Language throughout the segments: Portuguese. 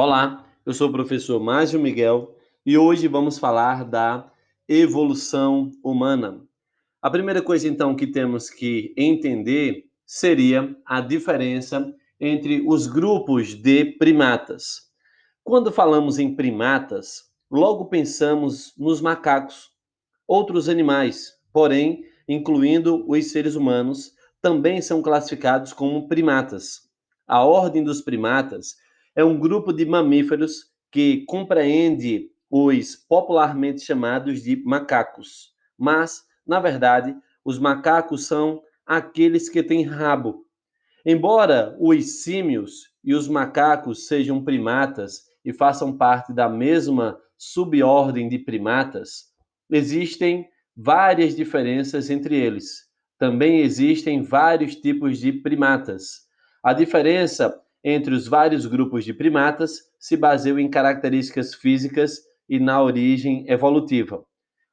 Olá, eu sou o professor Márcio Miguel e hoje vamos falar da evolução humana. A primeira coisa, então, que temos que entender seria a diferença entre os grupos de primatas. Quando falamos em primatas, logo pensamos nos macacos, outros animais, porém, incluindo os seres humanos, também são classificados como primatas. A ordem dos primatas é um grupo de mamíferos que compreende os popularmente chamados de macacos. Mas, na verdade, os macacos são aqueles que têm rabo. Embora os símios e os macacos sejam primatas e façam parte da mesma subordem de primatas, existem várias diferenças entre eles. Também existem vários tipos de primatas. A diferença entre os vários grupos de primatas se baseia em características físicas e na origem evolutiva.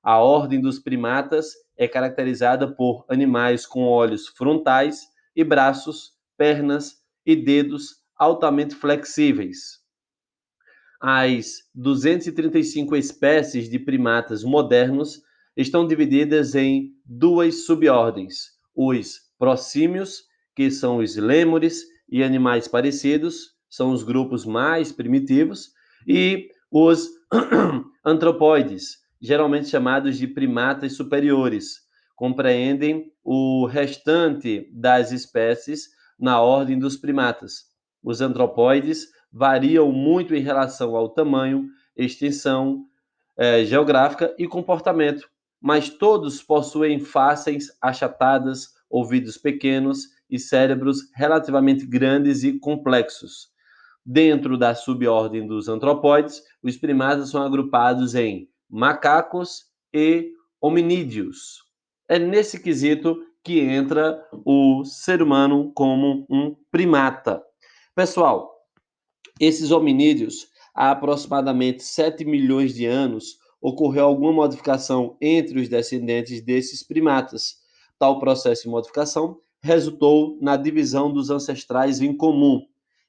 A ordem dos primatas é caracterizada por animais com olhos frontais e braços, pernas e dedos altamente flexíveis. As 235 espécies de primatas modernos estão divididas em duas subordens: os prosímios, que são os lêmures e animais parecidos, são os grupos mais primitivos, e os antropóides, geralmente chamados de primatas superiores, compreendem o restante das espécies na ordem dos primatas. Os antropóides variam muito em relação ao tamanho, extensão geográfica e comportamento, mas todos possuem faces achatadas, ouvidos pequenos e cérebros relativamente grandes e complexos. Dentro da subordem dos antropóides, os primatas são agrupados em macacos e hominídeos. É nesse quesito que entra o ser humano como um primata. Pessoal, esses hominídeos, há aproximadamente 7 milhões de anos, ocorreu alguma modificação entre os descendentes desses primatas. Tal processo de modificação resultou na divisão dos ancestrais em comum.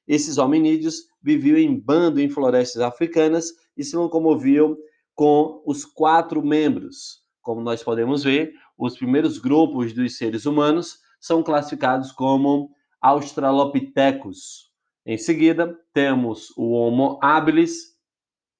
Esses hominídeos viviam em bando em florestas africanas e se locomoviam com os quatro membros. Como nós podemos ver, os primeiros grupos dos seres humanos são classificados como australopitecos. Em seguida, temos o Homo habilis,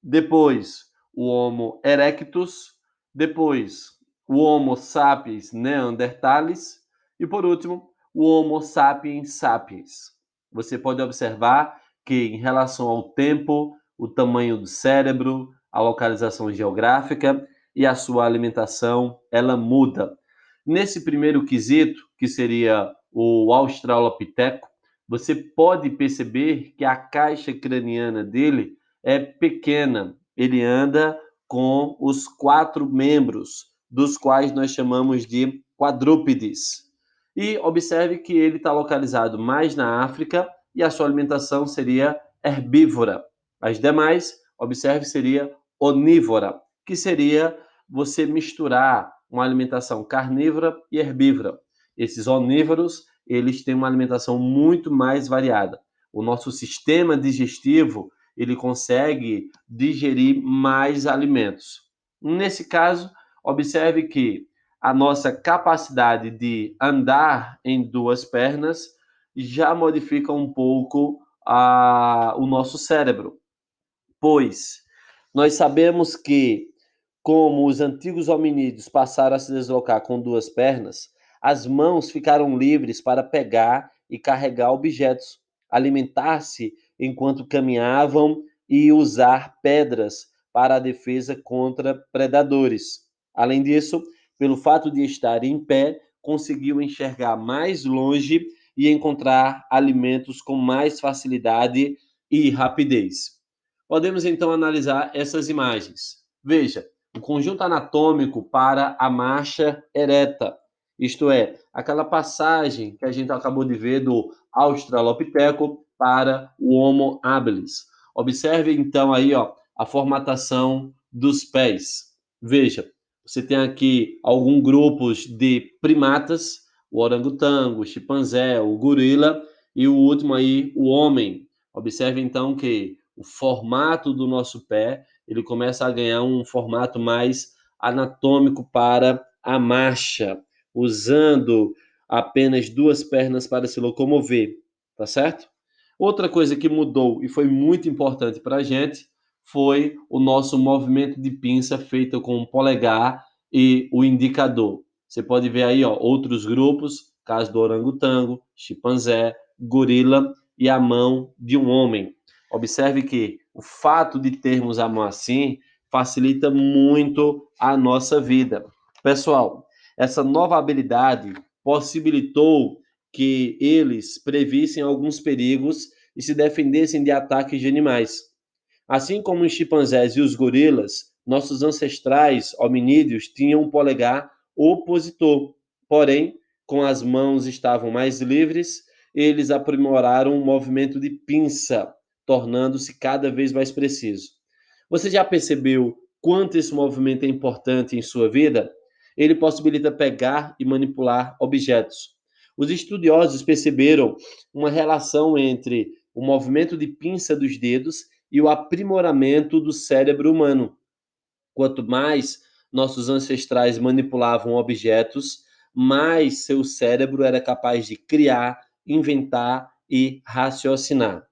depois o Homo erectus, depois o Homo sapiens neanderthalis e, por último, o Homo sapiens sapiens. Você pode observar que, em relação ao tempo, o tamanho do cérebro, a localização geográfica e a sua alimentação, ela muda. Nesse primeiro quesito, que seria o Australopiteco, você pode perceber que a caixa craniana dele é pequena. Ele anda com os quatro membros, dos quais nós chamamos de quadrúpedes. E observe que ele está localizado mais na África e a sua alimentação seria herbívora. As demais, observe, seria onívora, que seria você misturar uma alimentação carnívora e herbívora. Esses onívoros, eles têm uma alimentação muito mais variada. O nosso sistema digestivo, ele consegue digerir mais alimentos. Nesse caso, observe que a nossa capacidade de andar em duas pernas já modifica um pouco o nosso cérebro, pois nós sabemos que, como os antigos hominídeos passaram a se deslocar com duas pernas, as mãos ficaram livres para pegar e carregar objetos, alimentar-se enquanto caminhavam e usar pedras para a defesa contra predadores. Além disso, pelo fato de estar em pé, conseguiu enxergar mais longe e encontrar alimentos com mais facilidade e rapidez. Podemos então analisar essas imagens. Veja, o conjunto anatômico para a marcha ereta, isto é, aquela passagem que a gente acabou de ver do Australopiteco para o Homo habilis. Observe então aí, ó, a formatação dos pés. Veja, você tem aqui alguns grupos de primatas, o orangotango, o chimpanzé, o gorila e o último aí, o homem. Observe então que o formato do nosso pé, ele começa a ganhar um formato mais anatômico para a marcha, usando apenas duas pernas para se locomover, tá certo? Outra coisa que mudou e foi muito importante para a gente foi o nosso movimento de pinça feito com o polegar e o indicador. Você pode ver aí, ó, outros grupos, caso do orangotango, chimpanzé, gorila e a mão de um homem. Observe que o fato de termos a mão assim facilita muito a nossa vida. Pessoal, essa nova habilidade possibilitou que eles previssem alguns perigos e se defendessem de ataques de animais. Assim como os chimpanzés e os gorilas, nossos ancestrais hominídeos tinham um polegar opositor. Porém, com as mãos estavam mais livres, eles aprimoraram o movimento de pinça, tornando-se cada vez mais preciso. Você já percebeu quanto esse movimento é importante em sua vida? Ele possibilita pegar e manipular objetos. Os estudiosos perceberam uma relação entre o movimento de pinça dos dedos e o aprimoramento do cérebro humano. Quanto mais nossos ancestrais manipulavam objetos, mais seu cérebro era capaz de criar, inventar e raciocinar.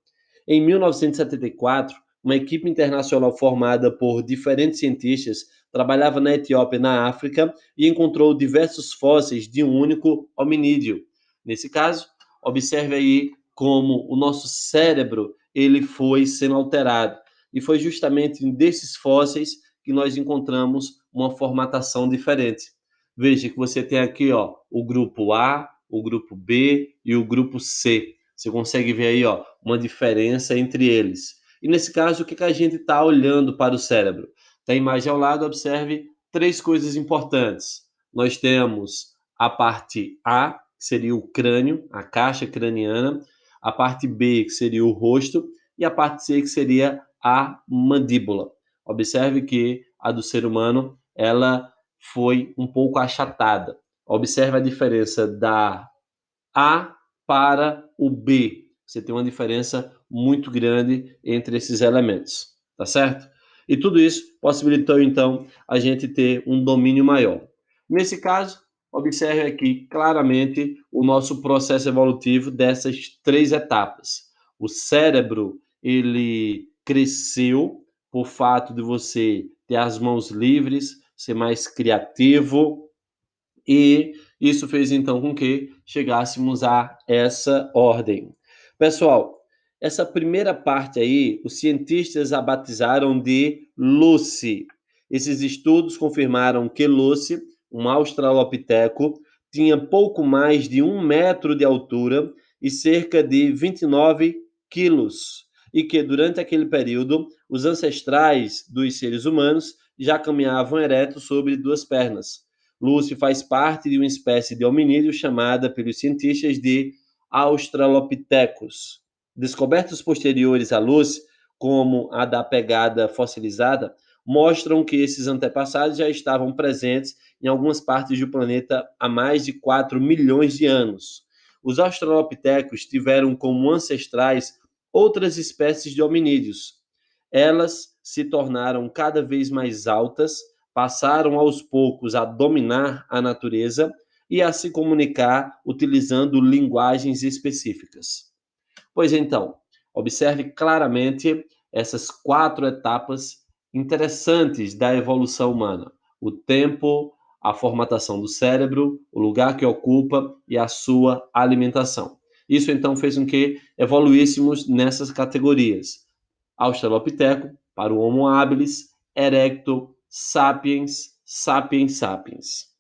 Em 1974, uma equipe internacional formada por diferentes cientistas trabalhava na Etiópia, na África, e encontrou diversos fósseis de um único hominídeo. Nesse caso, observe aí como o nosso cérebro ele foi sendo alterado. E foi justamente desses fósseis que nós encontramos uma formatação diferente. Veja que você tem aqui, ó, o grupo A, o grupo B e o grupo C. Você consegue ver aí, ó, uma diferença entre eles. E nesse caso, o que a gente está olhando para o cérebro? Da imagem ao lado, observe três coisas importantes. Nós temos a parte A, que seria o crânio, a caixa craniana, a parte B, que seria o rosto, e a parte C, que seria a mandíbula. Observe que a do ser humano, ela foi um pouco achatada. Observe a diferença da A para o B. Você tem uma diferença muito grande entre esses elementos, tá certo? E tudo isso possibilitou, então, a gente ter um domínio maior. Nesse caso, observe aqui claramente o nosso processo evolutivo dessas três etapas. O cérebro, ele cresceu por fato de você ter as mãos livres, ser mais criativo, e isso fez então com que chegássemos a essa ordem. Pessoal, essa primeira parte aí, os cientistas a batizaram de Lucy. Esses estudos confirmaram que Lucy, um australopiteco, tinha pouco mais de 1 metro de altura e cerca de 29 quilos, e que durante aquele período os ancestrais dos seres humanos já caminhavam eretos sobre duas pernas. Lucy faz parte de uma espécie de hominídeo chamada pelos cientistas de Australopithecus. Descobertas posteriores a Lucy, como a da pegada fossilizada, mostram que esses antepassados já estavam presentes em algumas partes do planeta há mais de 4 milhões de anos. Os australopithecus tiveram como ancestrais outras espécies de hominídeos. Elas se tornaram cada vez mais altas, passaram aos poucos a dominar a natureza e a se comunicar utilizando linguagens específicas. Pois então, observe claramente essas 4 etapas interessantes da evolução humana: o tempo, a formatação do cérebro, o lugar que ocupa e a sua alimentação. Isso então fez com que evoluíssemos nessas categorias: Australopiteco para o Homo habilis, Erecto, Sapiens, Sapiens sapiens.